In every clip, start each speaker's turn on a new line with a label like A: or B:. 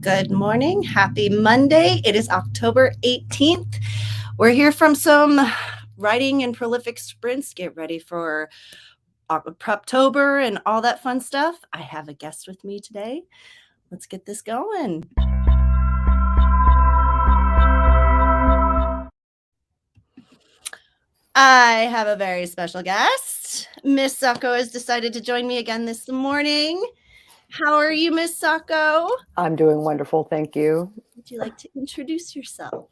A: Good morning. Happy Monday. It is October 18th. We're here from some writing and prolific sprints. Get ready for Preptober and all that fun stuff. I have a guest with me today. Let's get this going. I have a very special guest. Miss Sako has decided to join me again this morning. How are you, Miss Sako?
B: I'm doing wonderful, thank you.
A: Would you like to introduce yourself?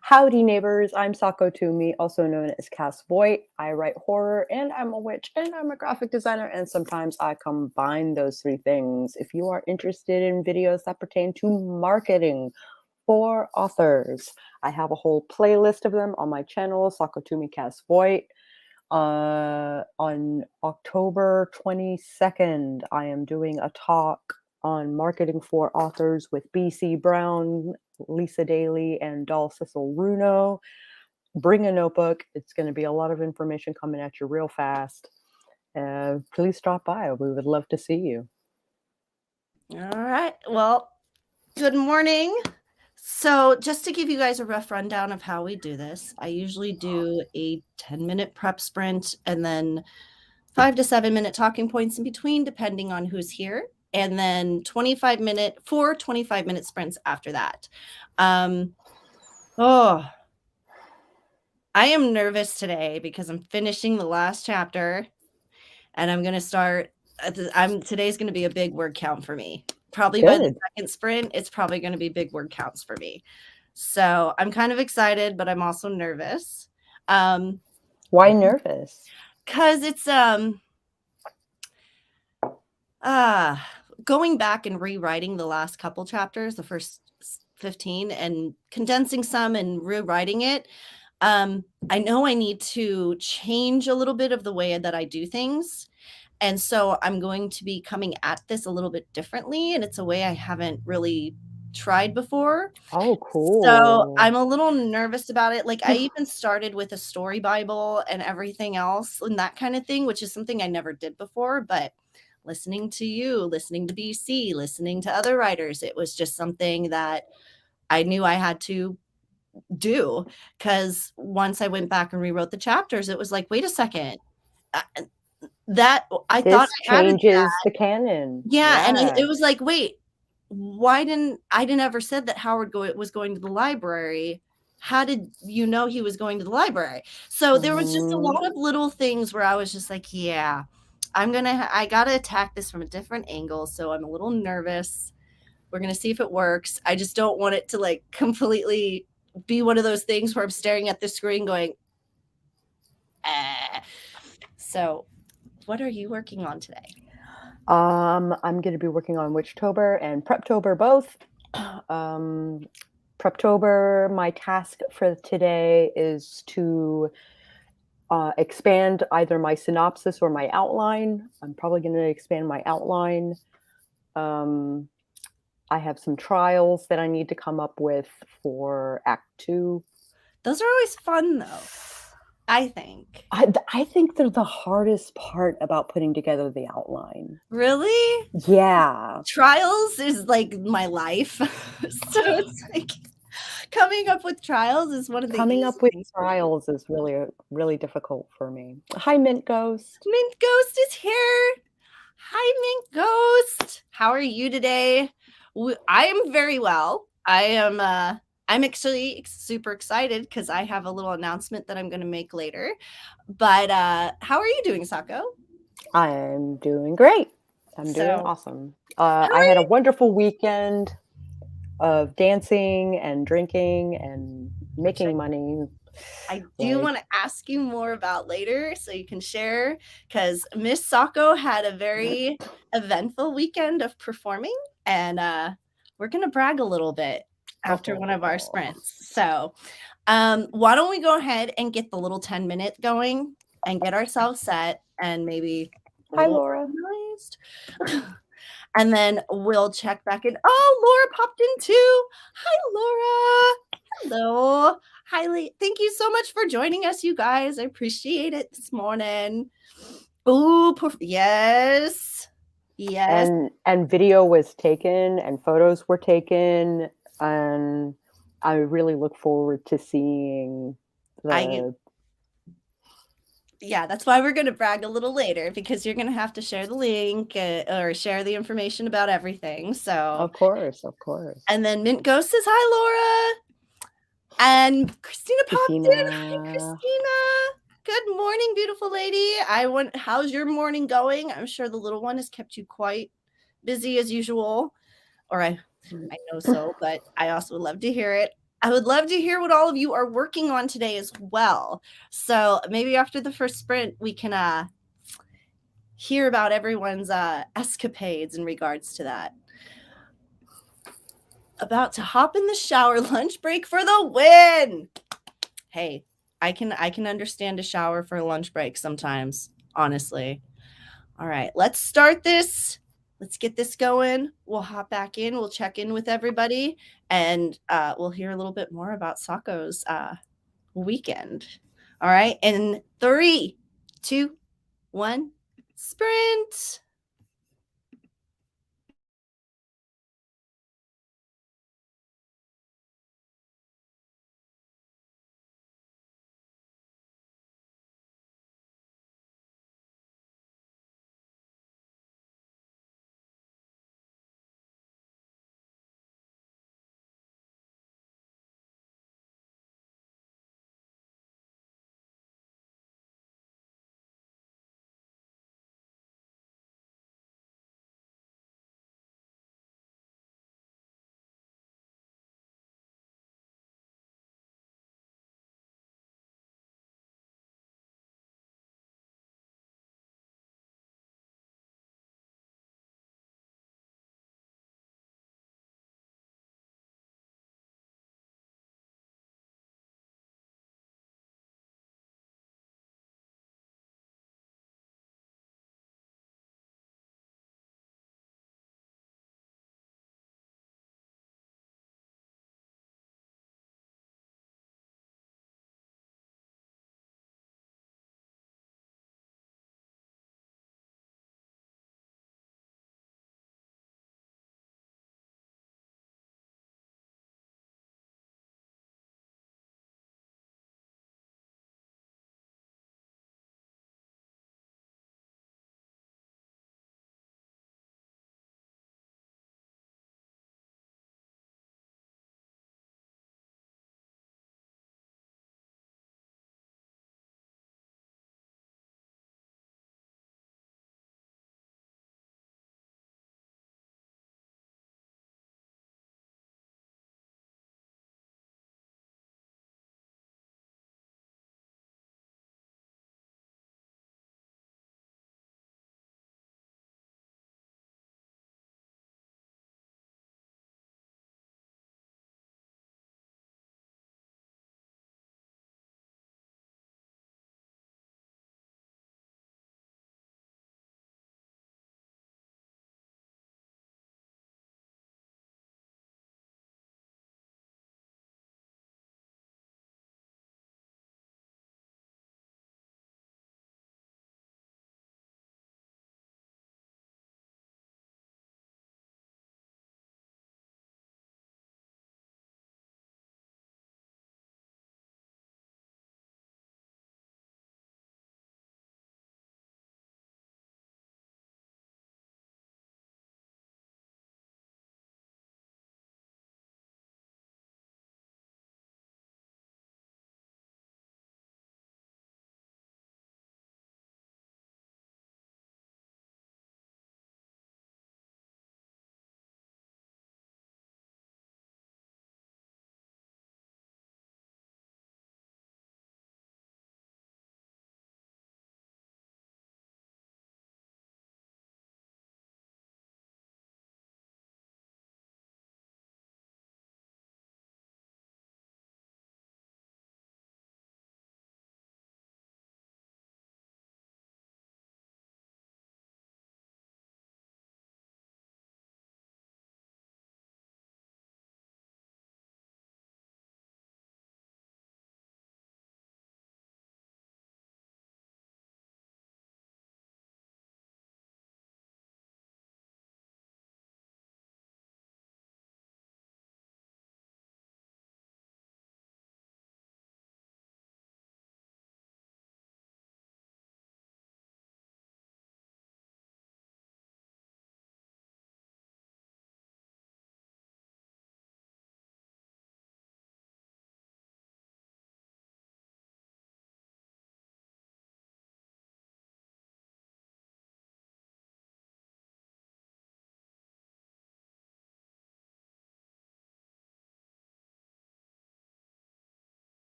B: Howdy, neighbors. I'm Sako Toomey, also known as Cass Voight. I write horror, and I'm a witch, and I'm a graphic designer, and sometimes I combine those three things. If you are interested in videos that pertain to marketing for authors, I have a whole playlist of them on my channel, Sako Toomey Cass Voight. On October 22nd, I am doing a talk on marketing for authors with BC Brown, Lisa Daly, and Doll Cecil Runo. Bring a notebook. It's going to be a lot of information coming at you real fast. Please stop by. We would love to see you.
A: All right. Well, good morning. So just to give you guys a rough rundown of how we do this, I usually do a 10-minute prep sprint and then 5 to 7 minute talking points in between, depending on who's here. And then 4 25-minute sprints after that. I am nervous today because I'm finishing the last chapter and I'm going to start. Today's going to be a big word count for me. Probably by the second sprint, it's probably going to be big word counts for me. So I'm kind of excited, but I'm also nervous.
B: Why nervous?
A: Because it's going back and rewriting the last couple chapters, the first 15, and condensing some and rewriting it. I know I need to change a little bit of the way that I do things. And so I'm going to be coming at this a little bit differently. And it's a way I haven't really tried before.
B: Oh, cool.
A: So I'm a little nervous about it. Like I even started with a story Bible and everything else and that kind of thing, which is something I never did before. But listening to you, listening to BC, listening to other writers, it was just something that I knew I had to do. Because once I went back and rewrote the chapters, it was like, wait a second. That I
B: this
A: thought I
B: changes the canon.
A: Yeah, and it was like, wait, why didn't I ever said that Howard was going to the library? How did you know he was going to the library? So there was just a lot of little things where I was just like, yeah, I gotta attack this from a different angle. So I'm a little nervous. We're gonna see if it works. I just don't want it to like completely be one of those things where I'm staring at the screen going, So what are you working on today?
B: I'm going to be working on Witchtober and Preptober both. Preptober, my task for today is to expand either my synopsis or my outline. I'm probably going to expand my outline. I have some trials that I need to come up with for Act 2.
A: Those are always fun, though. I think.
B: I think they're the hardest part about putting together the outline.
A: Really?
B: Yeah.
A: Trials is like my life. So it's like coming up with trials is one of the
B: Coming up with trials is really, really difficult for me. Hi, Mint Ghost.
A: Mint Ghost is here. Hi, Mint Ghost. How are you today? I am very well. I'm actually super excited because I have a little announcement that I'm going to make later. But how are you doing, Sako?
B: I'm doing great. I'm doing awesome. I had a wonderful weekend of dancing and drinking and making money.
A: I do want to ask you more about later so you can share, because Miss Sako had a very eventful weekend of performing, and we're going to brag a little bit after one of our sprints. So why don't we go ahead and get the little 10-minute going and get ourselves set and maybe
B: Hi, Laura.
A: And then we'll check back in. Oh, Laura popped in too. Hi, Laura. Hello. Hi, thank you so much for joining us, you guys. I appreciate it this morning. Oh, yes. Yes.
B: And video was taken and photos were taken, and I really look forward to seeing
A: I
B: the
A: Yeah, that's why we're going to brag a little later, because you're going to have to share the link or share the information about everything. So,
B: of course.
A: and then Mint Ghost says, hi, Laura. And Christina popped in. Hi,
B: Christina.
A: Christina. Good morning, beautiful lady. How's your morning going? I'm sure the little one has kept you quite busy as usual, or I know so, but I also would love to hear it. I would love to hear what all of you are working on today as well. So maybe after the first sprint, we can hear about everyone's escapades in regards to that. About to hop in the shower, lunch break for the win. Hey, I can understand a shower for a lunch break sometimes, honestly. All right, let's start this. Let's get this going. We'll hop back in. We'll check in with everybody, and we'll hear a little bit more about Sako's weekend. All right, in 3, 2, 1, sprint.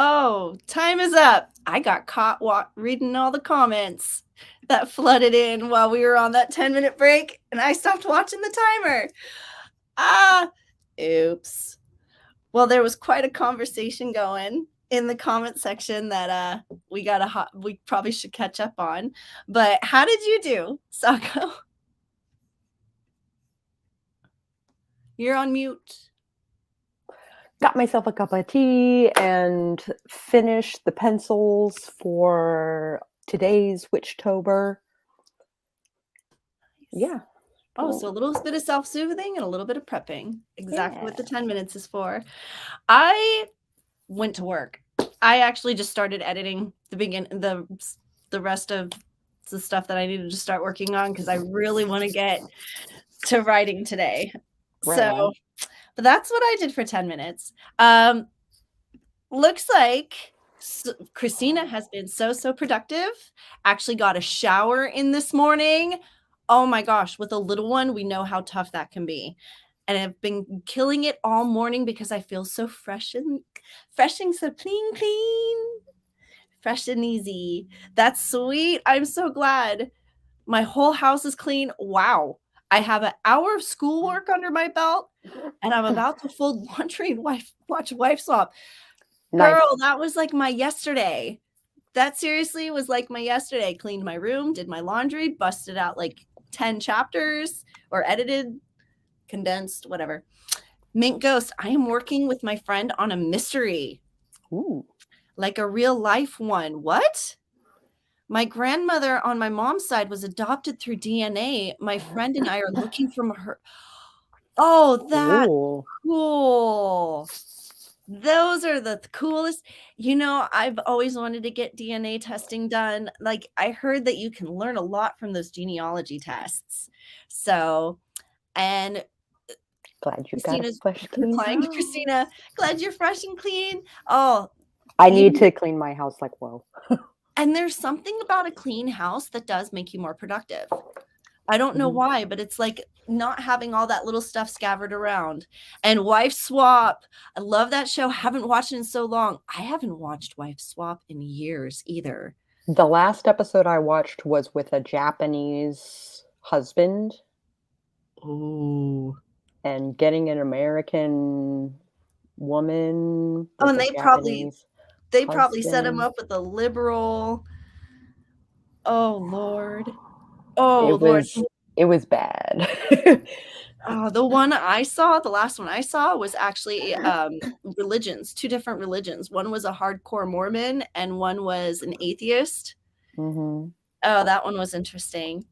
A: Oh, time is up. I got caught reading all the comments that flooded in while we were on that 10-minute break, and I stopped watching the timer. Oops. Well, there was quite a conversation going in the comment section that we probably should catch up on. But how did you do, Sako? You're on mute.
B: Got myself a cup of tea and finished the pencils for today's Witchtober. Yeah.
A: Oh, so a little bit of self-soothing and a little bit of prepping. Exactly what the 10 minutes is for. I went to work. I actually just started editing the rest of the stuff that I needed to start working on because I really want to get to writing today.
B: Right
A: so
B: on.
A: But that's what I did for 10 minutes. Looks like Christina has been so productive. Actually got a shower in this morning. Oh my gosh, with a little one, we know how tough that can be. And I've been killing it all morning because I feel so fresh and so clean. Fresh and easy. That's sweet. I'm so glad. My whole house is clean. Wow. I have an hour of schoolwork under my belt, and I'm about to fold laundry and watch Wife Swap.
B: Nice.
A: Girl, that was like my yesterday. That seriously was like my yesterday. Cleaned my room, did my laundry, busted out like 10 chapters or edited, condensed, whatever. Mint Ghost, I am working with my friend on a mystery.
B: Ooh.
A: Like a real life one. What? My grandmother on my mom's side was adopted through DNA. My friend and I are looking for her. Oh, that's cool. Those are the coolest. You know, I've always wanted to get DNA testing done. Like, I heard that you can learn a lot from those genealogy tests. So, and
B: glad you got a fresh clean
A: replying to Christina, glad you're fresh and clean. Oh,
B: I need to clean my house like whoa.
A: And there's something about a clean house that does make you more productive. I don't know why, but it's like not having all that little stuff scattered around. And Wife Swap, I love that show. Haven't watched it in so long. I haven't watched Wife Swap in years either.
B: The last episode I watched was with a Japanese husband.
A: Ooh.
B: And getting an American woman.
A: Oh, and they probably set him up with a liberal. Oh Lord. Oh Lord.
B: It was bad.
A: The one I saw, the last one I saw was actually religions, 2 different religions. One was a hardcore Mormon and one was an atheist.
B: Mm-hmm.
A: Oh, that one was interesting.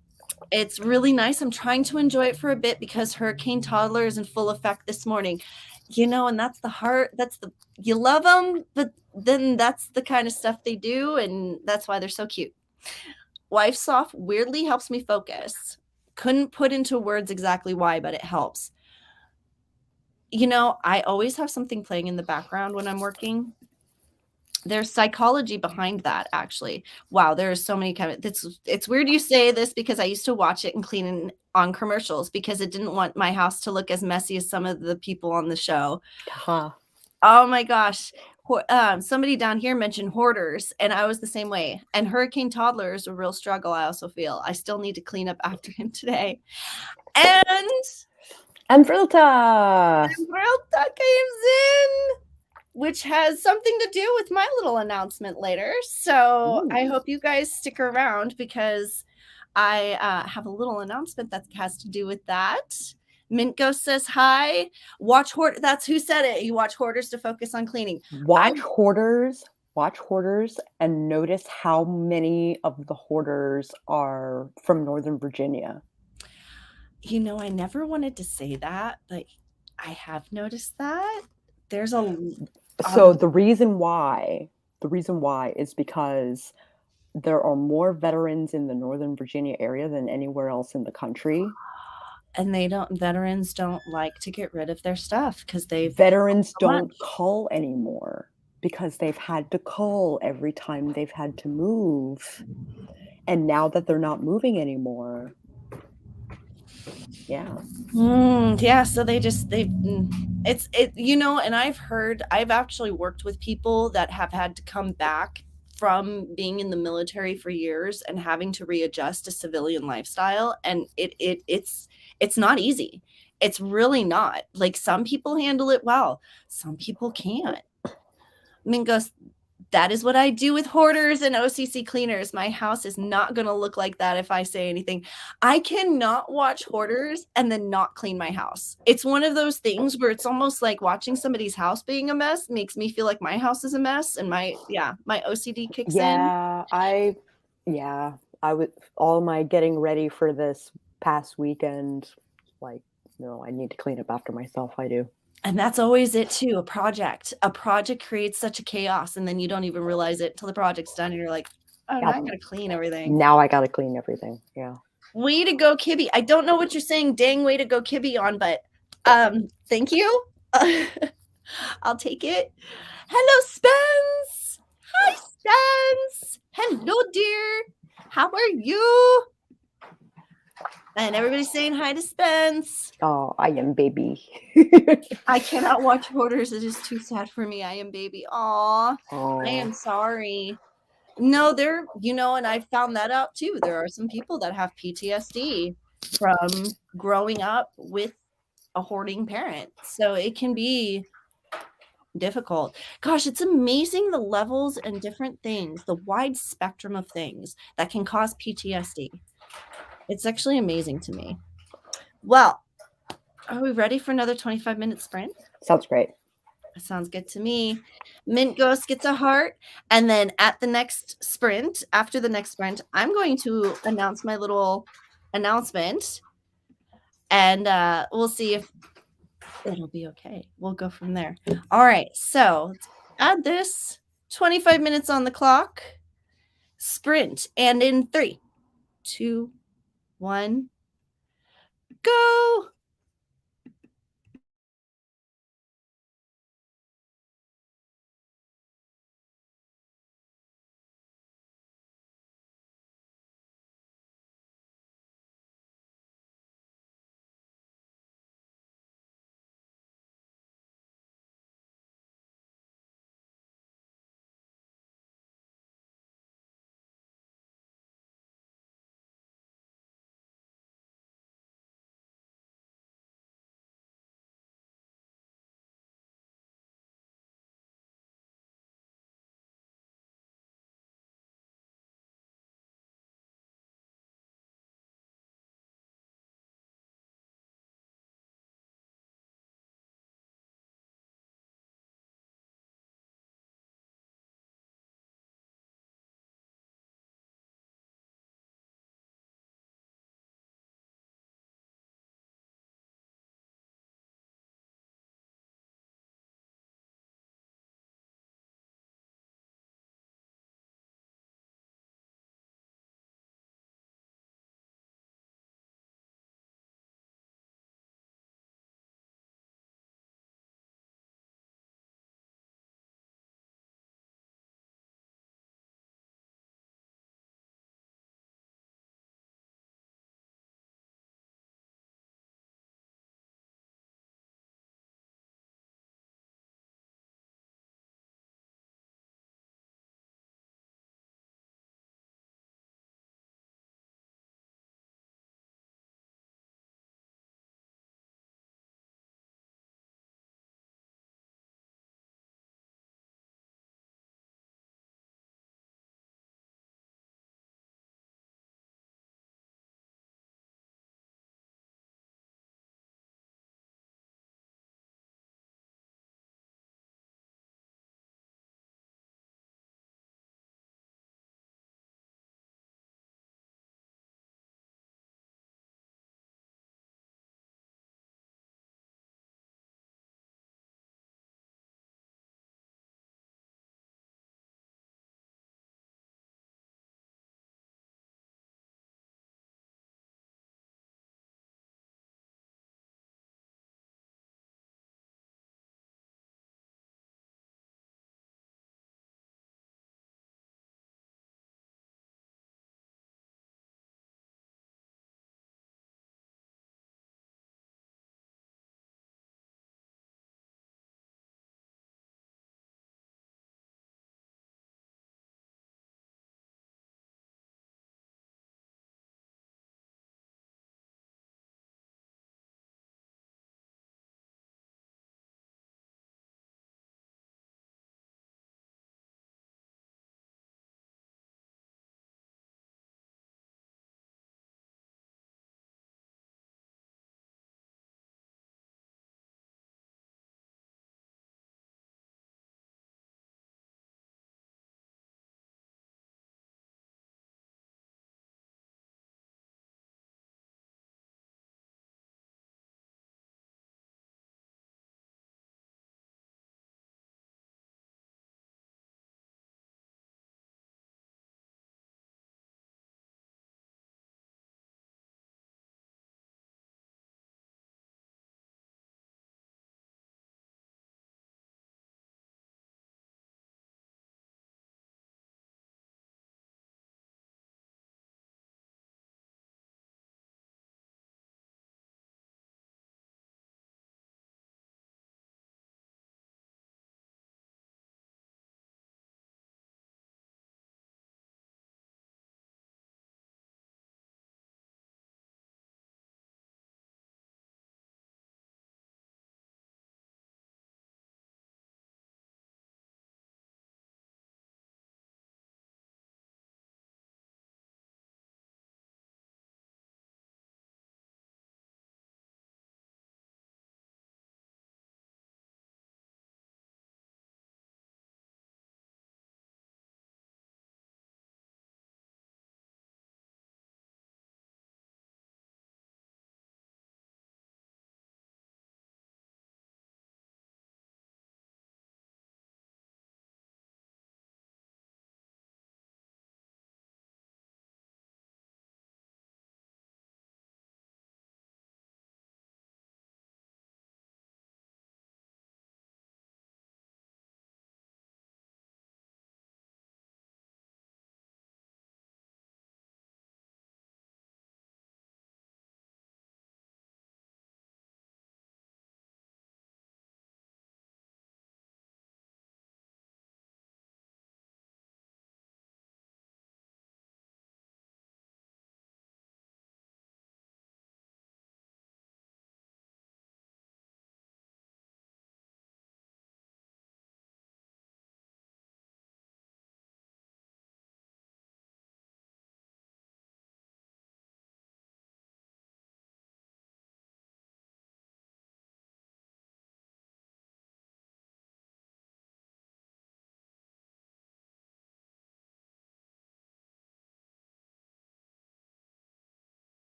A: It's really nice. I'm trying to enjoy it for a bit because Hurricane Toddler is in full effect this morning. You know, and that's the heart. You love them, but then that's the kind of stuff they do, and that's why they're so cute. Wife Swap weirdly helps me focus. Couldn't put into words exactly why, but it helps. You know, I always have something playing in the background when I'm working. There's psychology behind that, actually. Wow, there are so many it's weird you say this because I used to watch it and clean on commercials because it didn't want my house to look as messy as some of the people on the show.
B: Huh.
A: Oh my gosh. Somebody down here mentioned hoarders, and I was the same way. And Hurricane Toddler is a real struggle, I also feel. I still need to clean up after him today. And
B: Frilta
A: comes in, which has something to do with my little announcement later. So I hope you guys stick around because I have a little announcement that has to do with that. Mint Ghost says hi. Watch Hoarders. That's who said it. You watch Hoarders to focus on cleaning.
B: Watch Hoarders, and notice how many of the hoarders are from Northern Virginia.
A: You know, I never wanted to say that, but I have noticed that. There's
B: so the reason why is because there are more veterans in the Northern Virginia area than anywhere else in the country.
A: And veterans don't like to get rid of their stuff because
B: veterans don't cull anymore because they've had to cull every time they've had to move. And now that they're not moving anymore, Yeah.
A: Yeah, so it's and I've actually worked with people that have had to come back from being in the military for years and having to readjust to civilian lifestyle, and it's not easy. It's really not. Like, some people handle it well, some people can't. Mingos, that is what I do with hoarders and OCC cleaners. My house is not going to look like that if I say anything. I cannot watch hoarders and then not clean my house. It's one of those things where it's almost like watching somebody's house being a mess makes me feel like my house is a mess, and my OCD kicks in.
B: I would all my getting ready for this past weekend, like, no, I need to clean up after myself. I do.
A: And that's always it too. A project creates such a chaos, and then you don't even realize it till the project's done, and you're like, oh, now I gotta clean everything.
B: Now I gotta clean everything. Yeah.
A: Way to go, Kibby. I don't know what you're saying, dang way to go, Kibby, on, but thank you. I'll take it. Hello, Spence. Hi, Spence. Hello, dear. How are you? And everybody's saying hi to Spence.
B: Oh, I am baby.
A: I cannot watch hoarders. It is too sad for me. I am baby. Aw, I am sorry. No, and I found that out too. There are some people that have PTSD from growing up with a hoarding parent. So it can be difficult. Gosh, it's amazing the levels and different things, the wide spectrum of things that can cause PTSD. It's actually amazing to me. Well, are we ready for another 25-minute sprint?
B: Sounds great.
A: That sounds good to me. Mint Ghost gets a heart. And then at the next sprint, after the next sprint, I'm going to announce my little announcement. And we'll see if it'll be okay. We'll go from there. All right. So let's add this. 25 minutes on the clock. Sprint. And in 3, 2, 1, go.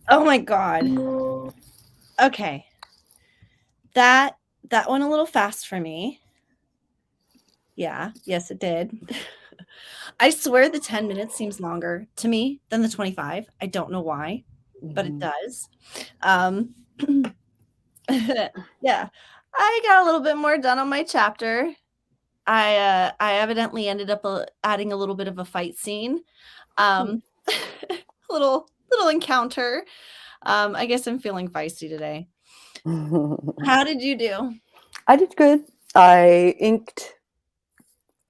A: Oh my God. Okay. That went a little fast for me. Yeah, yes, it did. I swear the 10 minutes seems longer to me than the 25. I don't know why, but it does. Yeah, I got a little bit more done on my chapter. I evidently ended up adding a little bit of a fight scene. little encounter. I guess I'm feeling feisty today. How did you do?
B: I did good. I inked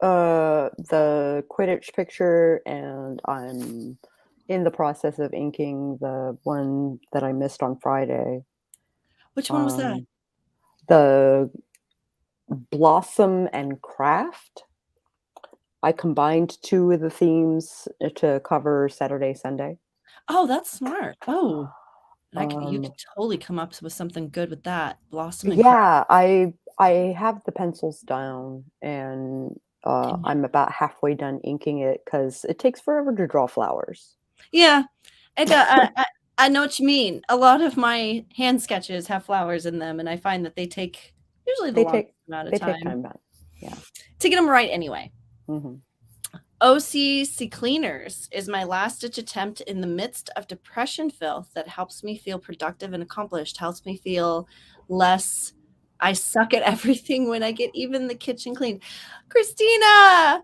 B: the Quidditch picture, and I'm in the process of inking the one that I missed on Friday.
A: Which one was that?
B: The Blossom and Craft. I combined two of the themes to cover Saturday, Sunday.
A: Oh, that's smart. Oh, you could totally come up with something good with that. Blossom and
B: yeah, I have the pencils down, and I'm about halfway done inking it because it takes forever to draw flowers.
A: Yeah, I know what you mean. A lot of my hand sketches have flowers in them, and I find that they take usually the longest amount of time.
B: They take time, yeah,
A: to get them right anyway.
B: Mm-hmm.
A: OCC Cleaners is my last-ditch attempt in the midst of depression filth that helps me feel productive and accomplished, helps me feel less I suck at everything when I get even the kitchen clean. Christina,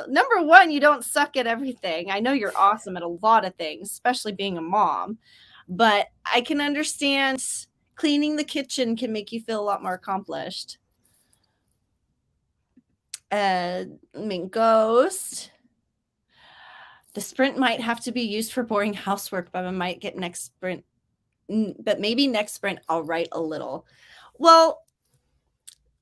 A: number one, you don't suck at everything. I know you're awesome at a lot of things, especially being a mom, but I can understand cleaning the kitchen can make you feel a lot more accomplished. Mint Ghost. The sprint might have to be used for boring housework, but I might get next sprint. But maybe next sprint I'll write a little. Well,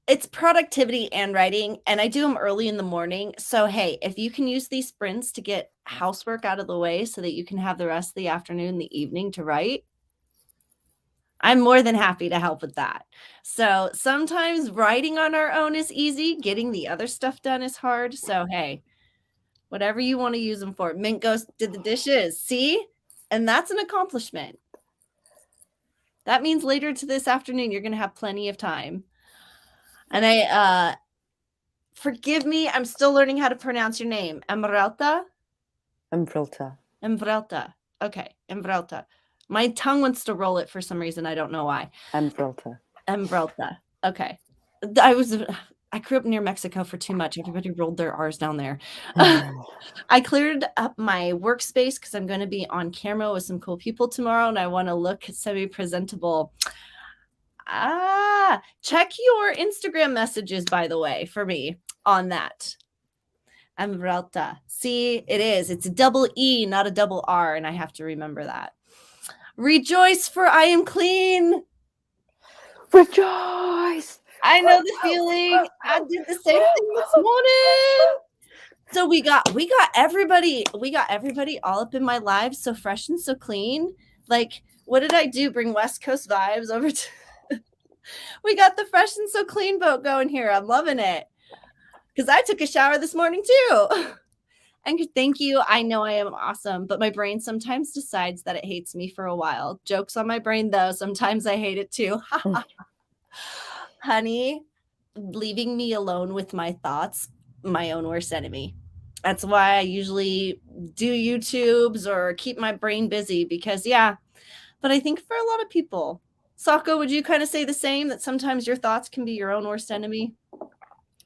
A: it's productivity and writing, and I do them early in the morning. So, hey, if you can use these sprints to get housework out of the way so that you can have the rest of the afternoon, the evening to write, I'm more than happy to help with that. So sometimes writing on our own is easy. Getting the other stuff done is hard. So, hey, whatever you want to use them for. Mint Ghost did the dishes. See? And that's an accomplishment. That means later to this afternoon, you're going to have plenty of time. And forgive me, I'm still learning how to pronounce your name. Emeralda? Emeralda. Okay, Emeralda. My tongue wants to roll it for some reason. I don't know why. Emeralda. Okay. I grew up near Mexico for too much. Everybody rolled their R's down there. I cleared up my workspace because I'm going to be on camera with some cool people tomorrow, and I want to look semi-presentable. Check your Instagram messages, by the way, for me on that. Emeralda. See, it is. It's a double E, not a double R, and I have to remember that. Rejoice, for I am clean.
B: Rejoice.
A: I know the feeling. I did the same thing this morning. So we got everybody all up in my live, so fresh and so clean. Like, what did I do? Bring West Coast vibes over to we got the fresh and so clean boat going here. I'm loving it. Because I took a shower this morning too. And thank you. I know I am awesome, but my brain sometimes decides that it hates me for a while. Jokes on my brain, though. Sometimes I hate it too. Honey, leaving me alone with my thoughts, my own worst enemy. That's why I usually do YouTubes or keep my brain busy because, yeah. But I think for a lot of people, Sako, would you kind of say the same, that sometimes your thoughts can be your own worst enemy?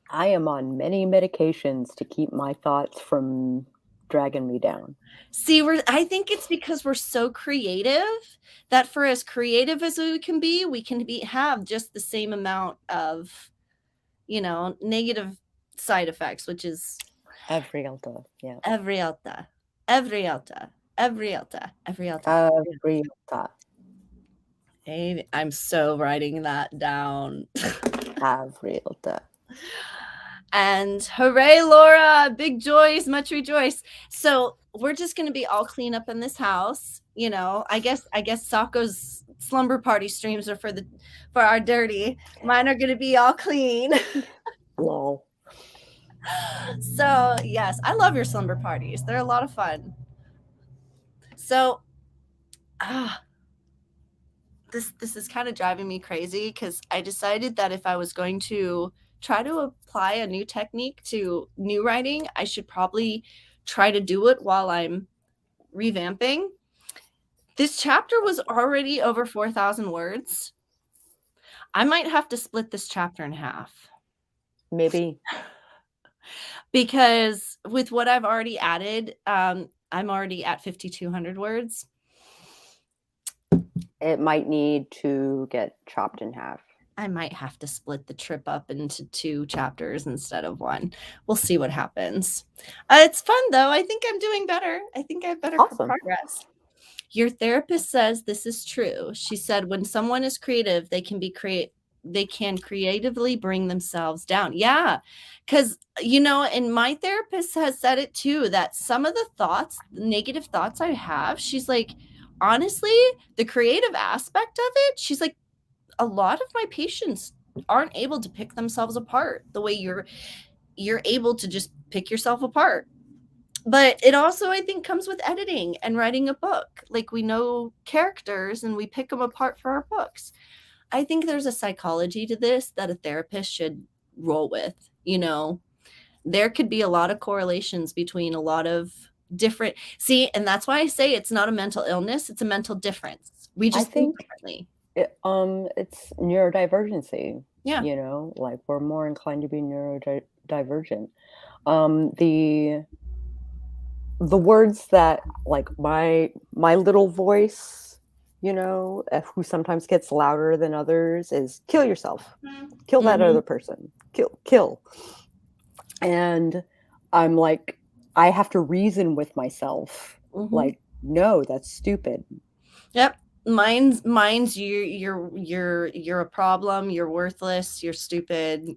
B: I am on many medications to keep my thoughts from dragging me down.
A: See, I think it's because we're so creative that for as creative as we can have just the same amount of, negative side effects, which is
B: every alta.
A: Hey, I'm so writing that down.
B: Avril.
A: And hooray, Laura! Big joys, much rejoice. So we're just going to be all clean up in this house. I guess Sako's slumber party streams are for our dirty. Mine are going to be all clean.
B: Lol.
A: So yes, I love your slumber parties. They're a lot of fun. So, this is kind of driving me crazy because I decided that if I was going to try to apply a new technique to new writing, I should probably try to do it while I'm revamping. This chapter was already over 4,000 words. I might have to split this chapter in half.
B: Maybe.
A: Because with what I've already added, I'm already at 5,200 words.
B: It might need to get chopped in half.
A: I might have to split the trip up into 2 chapters instead of 1. We'll see what happens. It's fun though. I think I'm doing better. I think I have better progress. Your therapist says this is true. She said when someone is creative, they can creatively bring themselves down. Yeah. Cuz and my therapist has said it too, that some of the negative thoughts I have, she's like, honestly, the creative aspect of it, she's like, a lot of my patients aren't able to pick themselves apart the way you're able to just pick yourself apart. But it also, I think, comes with editing and writing a book. Like, we know characters and we pick them apart for our books. I think there's a psychology to this that a therapist should roll with. There could be a lot of correlations between a lot of different. See, and that's why I say it's not a mental illness, it's a mental difference. We just think differently.
B: It's neurodivergency.
A: Yeah.
B: Like we're more inclined to be neurodivergent. The words that, like, my little voice, who sometimes gets louder than others, is kill yourself, kill that other person, kill. And I'm like, I have to reason with myself, like, no, that's stupid.
A: Yep. Mine's you're a problem, you're worthless, you're stupid,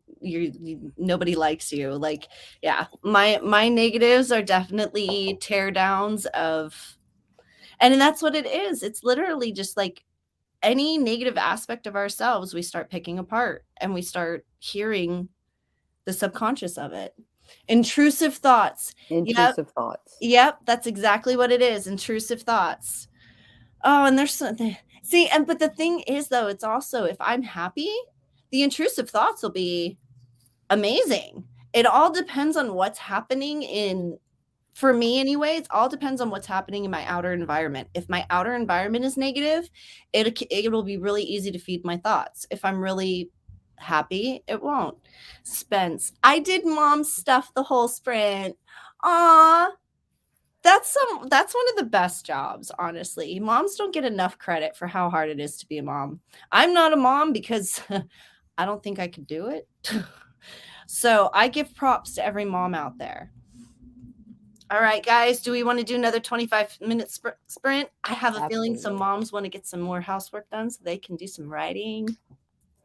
A: nobody likes you. Like, yeah, my negatives are definitely tear downs of, and that's what it is. It's literally just like any negative aspect of ourselves, we start picking apart and we start hearing the subconscious of it. Intrusive thoughts. Yep, that's exactly what it is. Intrusive thoughts. Oh, and there's something. See, but the thing is, though, it's also, if I'm happy, the intrusive thoughts will be amazing. It all depends on what's happening for me anyway, it all depends on what's happening in my outer environment. If my outer environment is negative, it will be really easy to feed my thoughts. If I'm really happy, it won't. Spence, I did mom stuff the whole sprint. Aw. That's one of the best jobs, honestly. Moms don't get enough credit for how hard it is to be a mom. I'm not a mom because I don't think I could do it. So I give props to every mom out there. All right, guys, do we want to do another 25-minute sprint? I have a feeling some moms want to get some more housework done so they can do some writing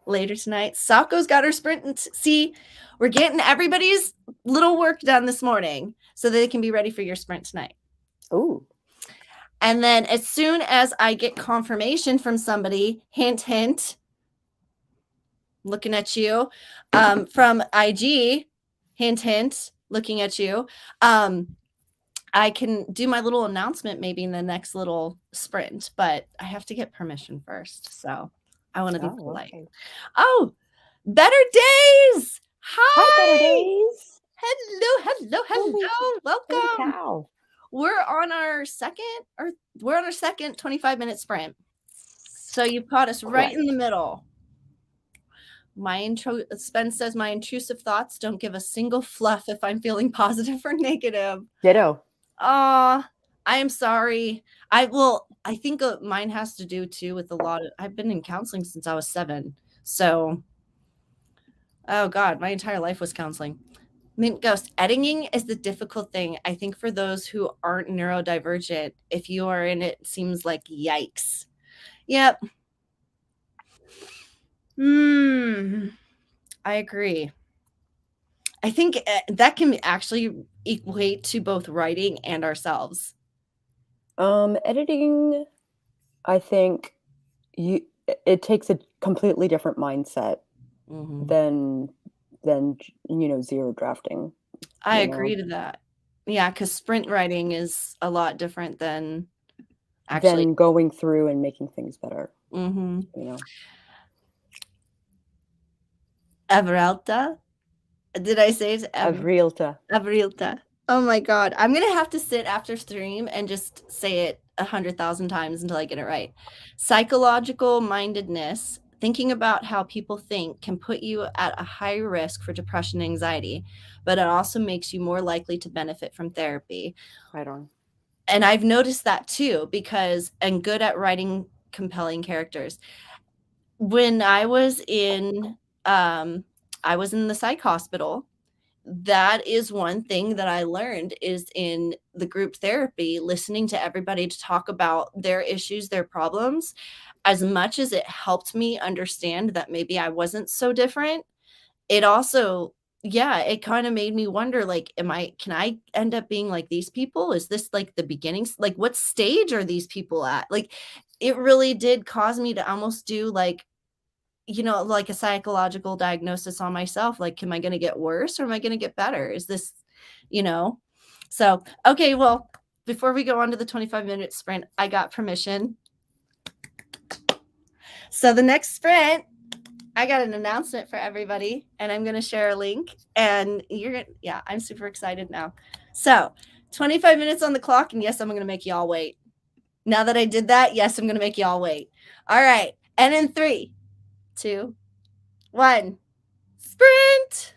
A: later tonight. Sako's got her sprint. And see, we're getting everybody's little work done this morning so they can be ready for your sprint tonight.
B: Ooh.
A: And then as soon as I get confirmation from somebody, hint, hint, looking at you, from IG, hint, hint, looking at you, I can do my little announcement maybe in the next little sprint, but I have to get permission first. So I want to be polite. Okay. Oh, Better Days. Hi.
B: Better Days.
A: Hello. Welcome. We're on our second 25-minute sprint. So you've caught us right in the middle. Spence says my intrusive thoughts don't give a single fluff if I'm feeling positive or negative.
B: Ditto.
A: I am sorry. I think mine has to do too with I've been in counseling since I was 7. So, oh God, my entire life was counseling. Mint Ghost, editing is the difficult thing. I think for those who aren't neurodivergent, if you are in it seems like yikes. Yep. I agree. I think that can actually equate to both writing and ourselves.
B: Editing, I think it takes a completely different mindset than zero drafting.
A: I agree to that. Yeah, because sprint writing is a lot different than actually.
B: then going through and making things better,
A: Mm-hmm.
B: you know?
A: Everalta. Did I say it?
B: Avrilta.
A: Everilta. Oh my God. I'm going to have to sit after stream and just say it 100,000 times until I get it right. Psychological mindedness, thinking about how people think, can put you at a high risk for depression and anxiety, but it also makes you more likely to benefit from therapy.
B: Right on.
A: And I've noticed that too, because I'm good at writing compelling characters. When I was in the psych hospital, that is one thing that I learned is in the group therapy, listening to everybody to talk about their issues, their problems, as much as it helped me understand that maybe I wasn't so different, it also, yeah, it kind of made me wonder, like, can I end up being like these people? Is this like the beginnings? Like, what stage are these people at? Like, it really did cause me to almost do like, like a psychological diagnosis on myself. Like, am I going to get worse or am I going to get better? Is this, you know? So, okay, well, before we go on to the 25-minute sprint, I got permission. So the next sprint, I got an announcement for everybody and I'm going to share a link and I'm super excited now. So 25 minutes on the clock. And yes, I'm going to make y'all wait. Now that I did that, yes, I'm going to make y'all wait. All right. And in 3, 2, 1, sprint.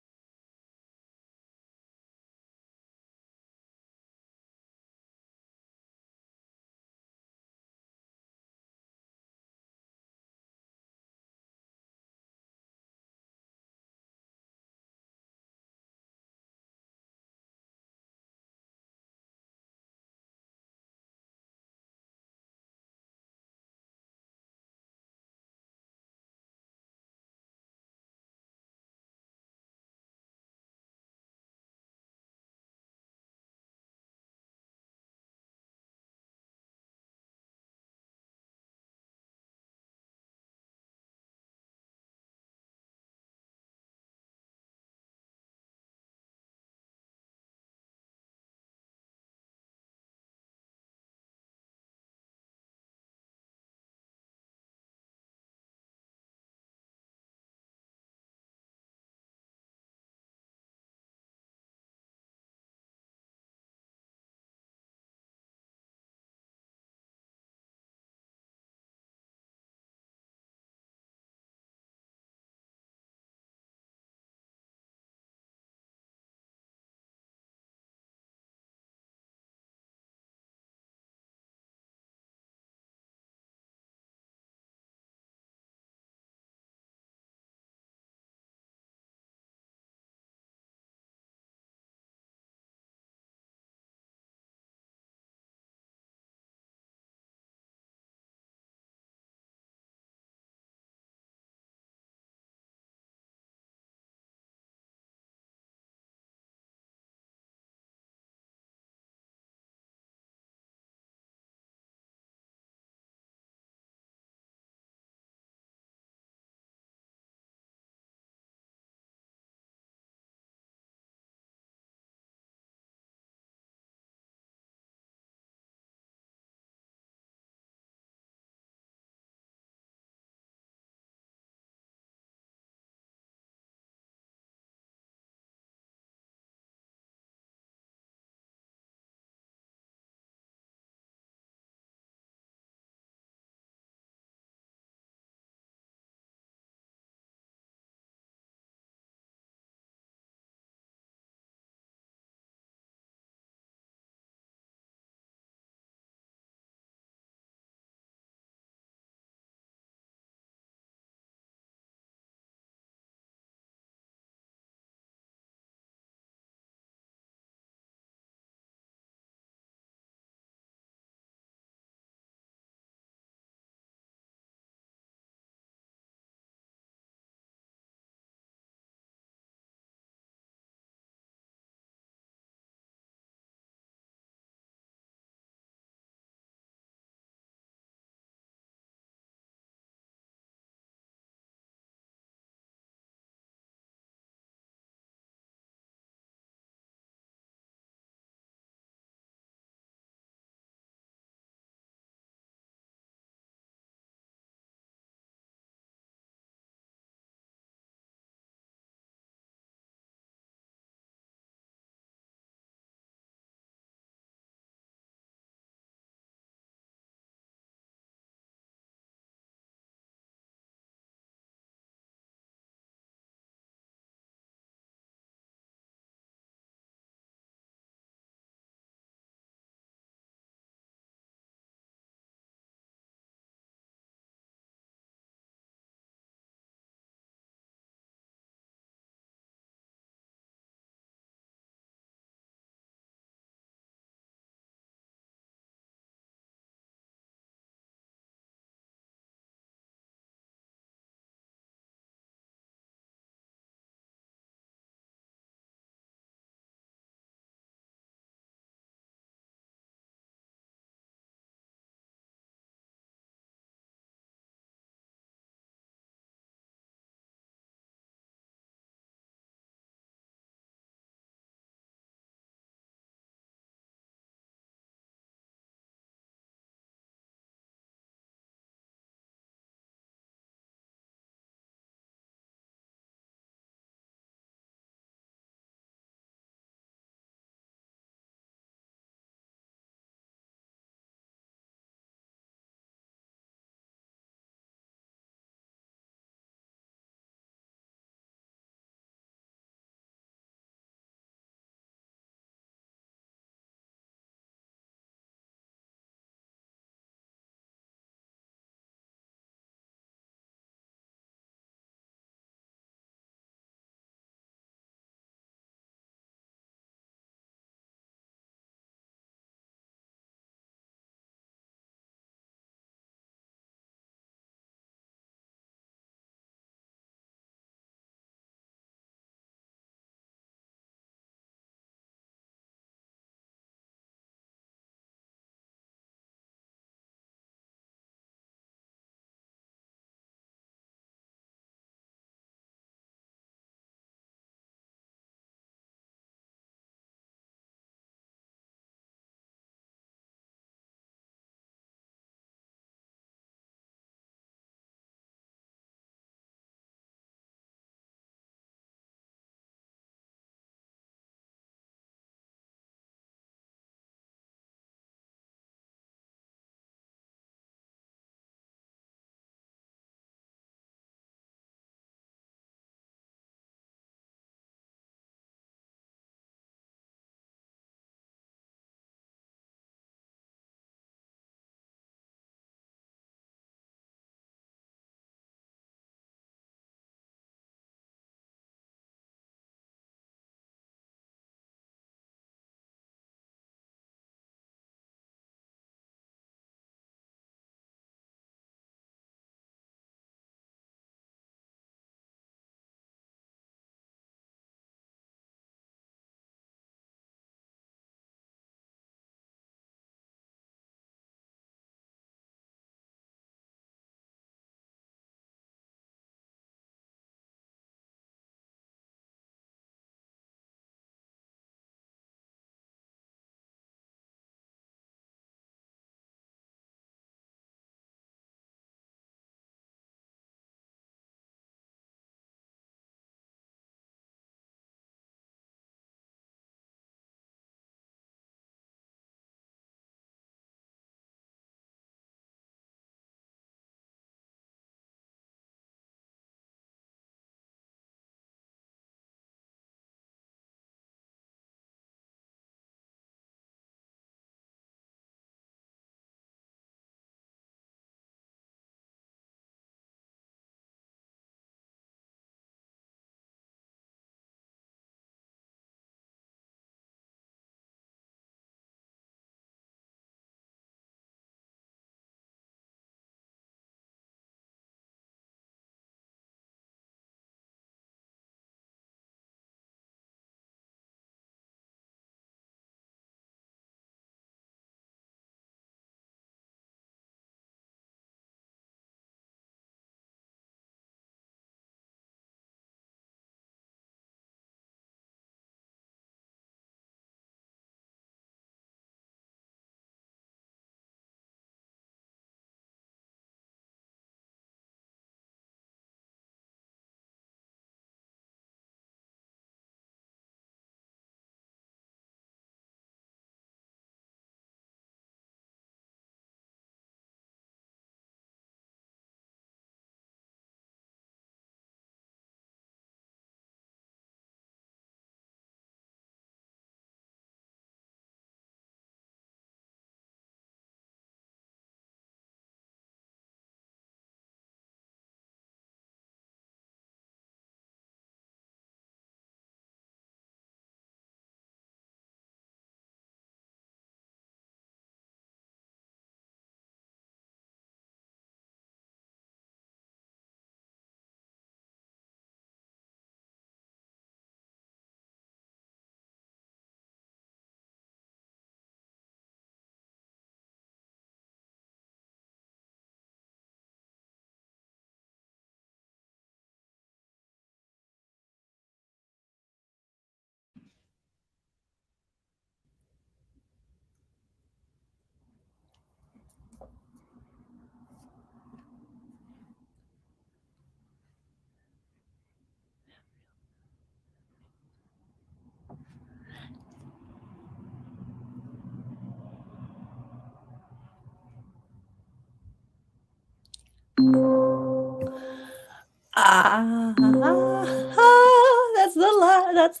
A: That's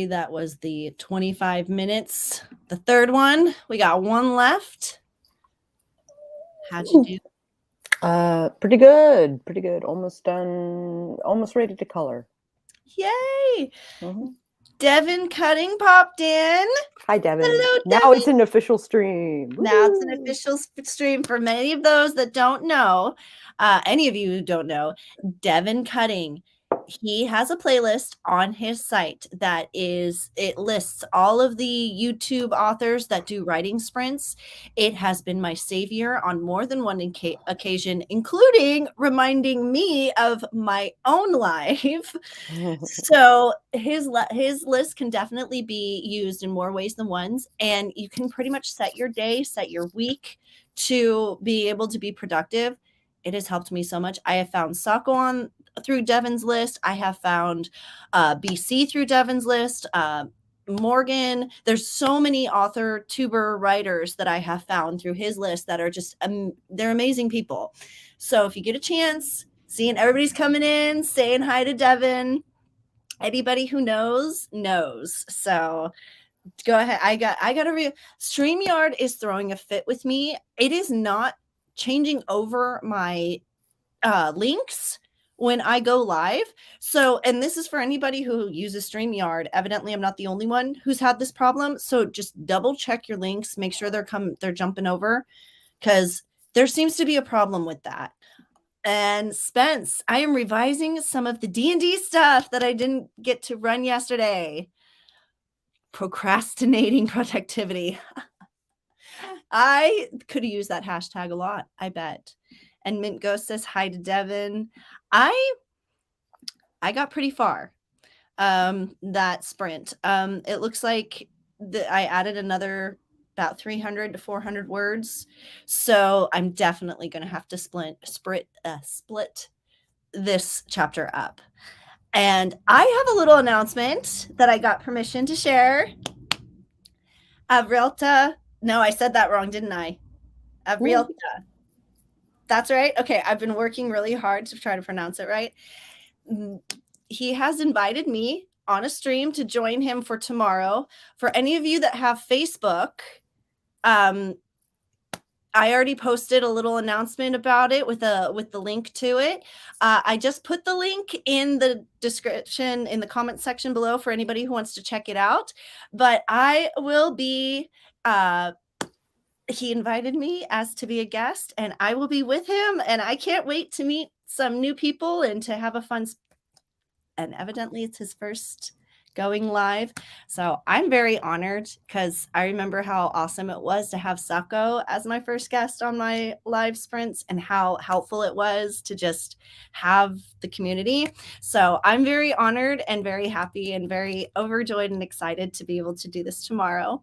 A: that was the 25 minutes. The third one, we got one left. How'd you do?
B: Pretty good. Pretty good. Almost done. Almost ready to color.
A: Yay! Devin Cutting popped in.
B: Hi, Devin.
A: Hello,
B: now
A: Devin.
B: It's an official stream.
A: Now it's an official stream for many of those that don't know. Any of you who don't know, Devin Cutting, he has a playlist on his site it lists all of the YouTube authors that do writing sprints. It has been my savior on more than one occasion, including reminding me of my own life. So his list can definitely be used in more ways than ones, and you can pretty much set your day, set your week to be able to be productive. It has helped me so much. I have found Sako through Devin's list. I have found BC through Devin's list. Morgan. There's so many Authortuber writers that I have found through his list that are just they're amazing people. So if you get a chance, seeing everybody's coming in, saying hi to Devin. Anybody who knows. So go ahead. I got a real StreamYard is throwing a fit with me. It is not changing over my links when I go live. So, and this is for anybody who uses StreamYard. Evidently, I'm not the only one who's had this problem. So just double check your links, make sure they're jumping over, because there seems to be a problem with that. And Spence, I am revising some of the D&D stuff that I didn't get to run yesterday. Procrastinating productivity. I could have used that hashtag a lot, I bet. And Mint Ghost says hi to Devin. I got pretty far that sprint. It looks like I added another about 300 to 400 words. So I'm definitely going to have to split this chapter up. And I have a little announcement that I got permission to share. Avrilta. No, I said that wrong, didn't I? Avrilta. That's right. Okay, I've been working really hard to try to pronounce it right. He has invited me on a stream to join him for tomorrow. For any of you that have Facebook, I already posted a little announcement about it with the link to it. I just put the link in the description in the comment section below for anybody who wants to check it out. But I will be he invited me as to be a guest, and I will be with him, and I can't wait to meet some new people and to have a fun and evidently it's his first going live. So I'm very honored because I remember how awesome it was to have Sako as my first guest on my live sprints and how helpful it was to just have the community. So I'm very honored and very happy and very overjoyed and excited to be able to do this tomorrow.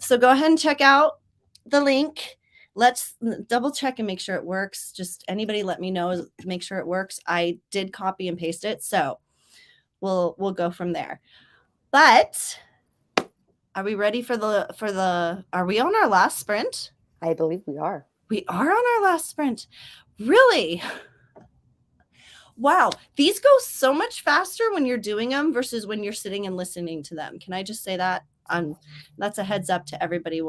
A: So go ahead and check out the link. Let's double check and make sure it works. Just anybody let me know, make sure it works. I did copy and paste it. So we'll go from there. But are we ready for the are we on our last sprint?
B: I believe we are.
A: We are on our last sprint. Really? Wow. These go so much faster when you're doing them versus when you're sitting and listening to them. Can I just say that? That's a heads up to everybody.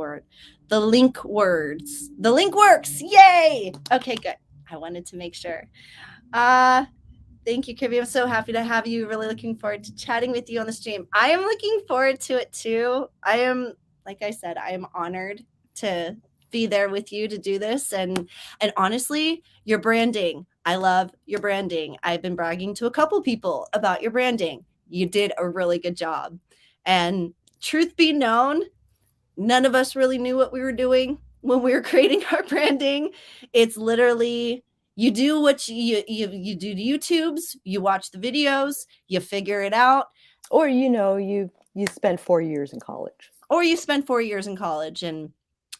A: The link words. The link works. Yay. Okay, good. I wanted to make sure. Thank you, Kibby. I'm so happy to have you. Really looking forward to chatting with you on the stream. I am looking forward to it too. I am, like I said, I am honored to be there with you to do this. And honestly, your branding. I love your branding. I've been bragging to a couple people about your branding. You did a really good job. And truth be known, none of us really knew what we were doing when we were creating our branding. It's literally you do what you do the YouTubes, you watch the videos, you figure it out.
B: Or, you spend 4 years in college.
A: Or you spend 4 years in college and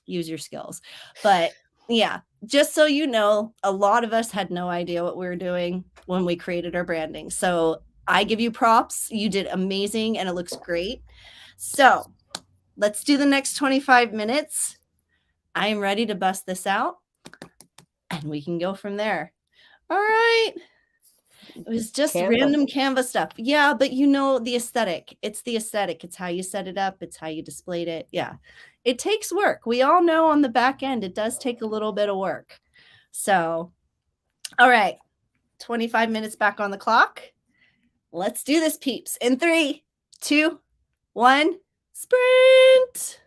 A: use your skills. But yeah, just so you know, a lot of us had no idea what we were doing when we created our branding. So I give you props. You did amazing and it looks great. So let's do the next 25 minutes. I am ready to bust this out and we can go from there. All right. It was just
B: Canva.
A: random Canva stuff. Yeah, but you know the aesthetic. It's the aesthetic. It's how you set it up. It's how you displayed it. Yeah. It takes work. We all know on the back end, it does take a little bit of work. So, all right. 25 minutes back on the clock. Let's do this, peeps. In 3, 2, 1, sprint.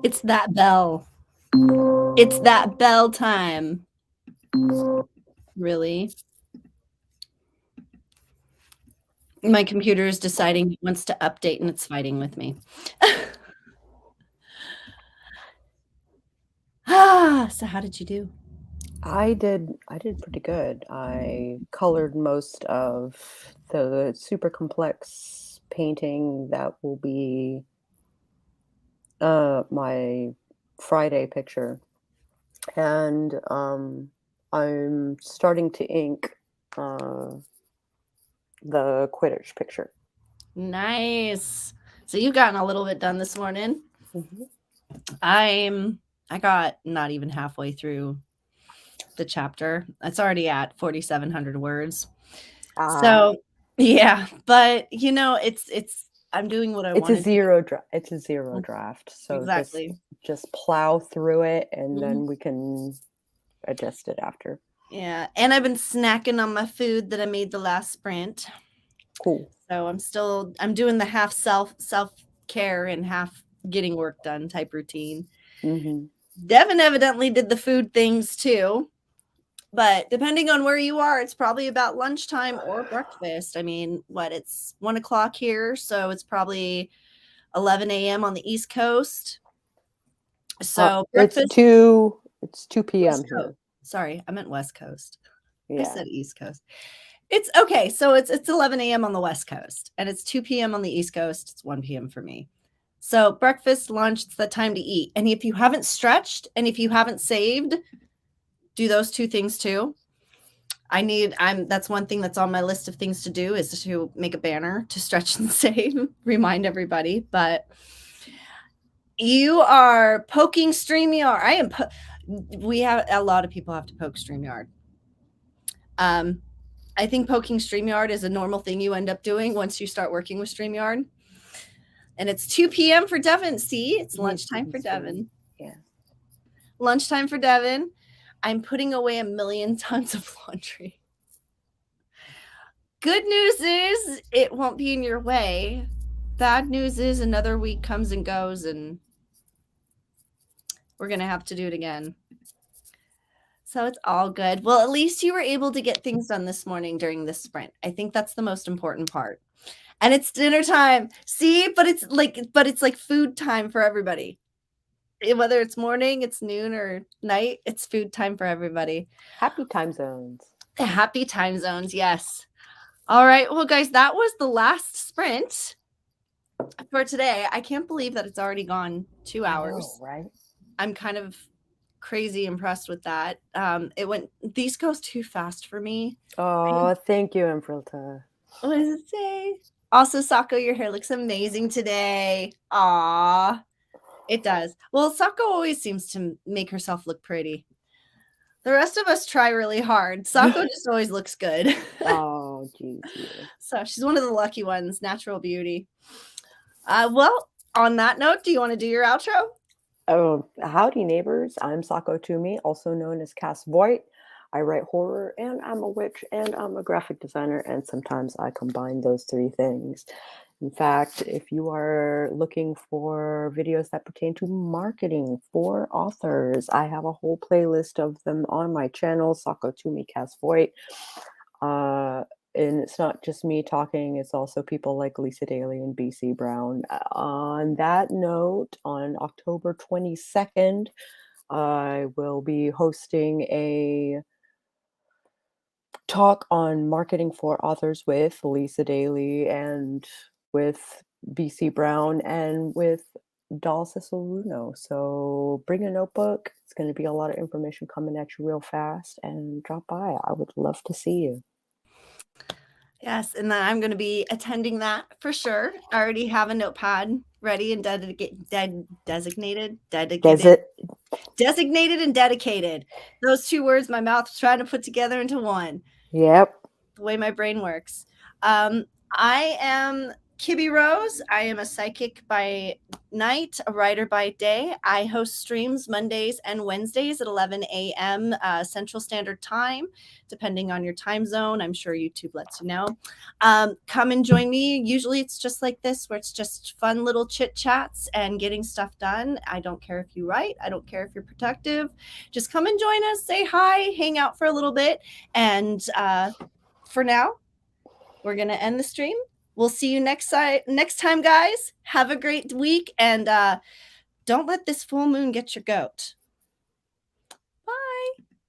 A: It's that bell. It's that bell time. Really? My computer is deciding it wants to update and it's fighting with me. So how did you do?
B: I did pretty good. I colored most of the super complex painting that will be my Friday picture. And I'm starting to ink the Quidditch picture.
A: Nice. So you've gotten a little bit done this morning.
B: Mm-hmm.
A: I got not even halfway through the chapter. It's already at 4,700 words. So yeah, but you know, it's I'm doing what I want.
B: It's a zero draft. So
A: exactly.
B: just plow through it, and then we can adjust it after.
A: Yeah, and I've been snacking on my food that I made the last sprint.
B: Cool.
A: So I'm doing the half self-care and half getting work done type routine.
B: Mm-hmm.
A: Devin evidently did the food things too, but depending on where you are, it's probably about lunchtime or breakfast. I mean, it's 1 o'clock here, so it's probably 11 a.m. on the East Coast. So breakfast.
B: It's 2 p.m. here.
A: Sorry, I meant West Coast.
B: Yeah.
A: I said East Coast. It's okay. So it's 11 a.m. on the West Coast and it's 2 p.m. on the East Coast. It's 1 p.m. for me. So breakfast, lunch, it's the time to eat. And if you haven't stretched and if you haven't saved, do those two things too. That's one thing that's on my list of things to do is to make a banner to stretch and save, remind everybody. But you are poking StreamYard. We have a lot of people have to poke StreamYard. I think poking StreamYard is a normal thing you end up doing once you start working with StreamYard. And it's 2 p.m. for Devin. See, it's lunchtime for Devin.
B: Yeah.
A: Lunchtime for Devin. I'm putting away 1 million tons of laundry. Good news is it won't be in your way. Bad news is another week comes and goes and we're going to have to do it again. So it's all good. Well, at least you were able to get things done this morning during this sprint. I think that's the most important part. And it's dinner time. See, but it's like food time for everybody. Whether it's morning, it's noon, or night, it's food time for everybody.
B: Happy time zones.
A: Happy time zones, yes. All right. Well, guys, that was the last sprint for today. I can't believe that it's already gone 2 hours.
B: I know, right?
A: I'm kind of crazy impressed with that. These goes too fast for me.
B: Oh, thank you, Embrilta.
A: What does it say? Also, Sako, your hair looks amazing today. Aw, it does. Well, Sako always seems to make herself look pretty. The rest of us try really hard. Sako just always looks good.
B: Oh, geez. Yeah.
A: So she's one of the lucky ones, natural beauty. Well, on that note, do you want to do your outro?
B: Oh, howdy, neighbors. I'm Sako Toomey, also known as Cass Voight. I write horror, and I'm a witch, and I'm a graphic designer, and sometimes I combine those three things. In fact, if you are looking for videos that pertain to marketing for authors, I have a whole playlist of them on my channel, Sako Toomey Cass Voight. And it's not just me talking, it's also people like Lisa Daly and BC Brown. On that note, on October 22nd, I will be hosting a talk on marketing for authors with Lisa Daly and with BC Brown and with Dal Ciceruno. So bring a notebook. It's going to be a lot of information coming at you real fast, and drop by. I would love to see you.
A: Yes, and then I'm going to be attending that for sure. I already have a notepad ready and designated and dedicated. Those two words my mouth is trying to put together into one.
B: Yep.
A: The way my brain works. I am KibbyRose. I am a psychic by night, a writer by day. I host streams Mondays and Wednesdays at 11 a.m. Central Standard Time, depending on your time zone. I'm sure YouTube lets you know. Come and join me. Usually it's just like this, where it's just fun little chit chats and getting stuff done. I don't care if you write. I don't care if you're productive. Just come and join us, say hi, hang out for a little bit. And for now, we're going to end the stream. We'll see you next time, guys. Have a great week, and don't let this full moon get your goat.